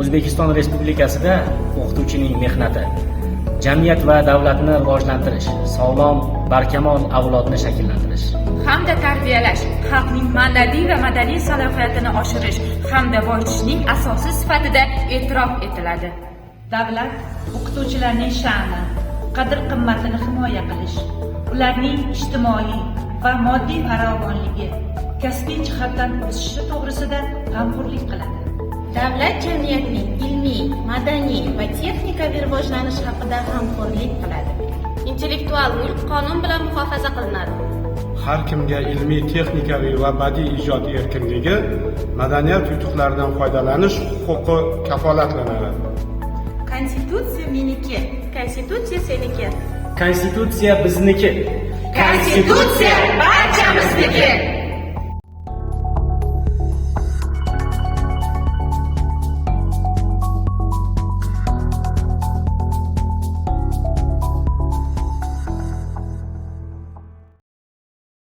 O'zbekiston Respublikasida o'qituvchining mehnati jamiyat va davlatni rivojlantirish, sog'lom, barkamol avlodni shakllantirish hamda tarbiyalash, xalqning ma'naviy va madaniy salohiyatini oshirish hamda boyitishning asosi sifatida e'tirof etiladi. Davlat o'qituvchilarning sha'ni, qadr-qimmatini himoya qilish, ularning ijtimoiy va moddiy farovonligi, kasbiy jihatdan o'sishi to'g'risida g'amxo'rlik qiladi. Davlat jamiyatning ilmiy, madaniy va texnikaviy rivojlanishi haqida g'amxo'rlik qiladi. Intellektual mulk qonun bilan muhofaza qilinadi. Har kimga ilmiy, texnikaviy va badiiy ijod erkinligi, madaniyat yutuqlaridan foydalanish huquqi kafolatlanadi. Konstitutsiya meniki, konstitutsiya seniki. Konstitutsiya bizniki. Konstitutsiya barchamizniki.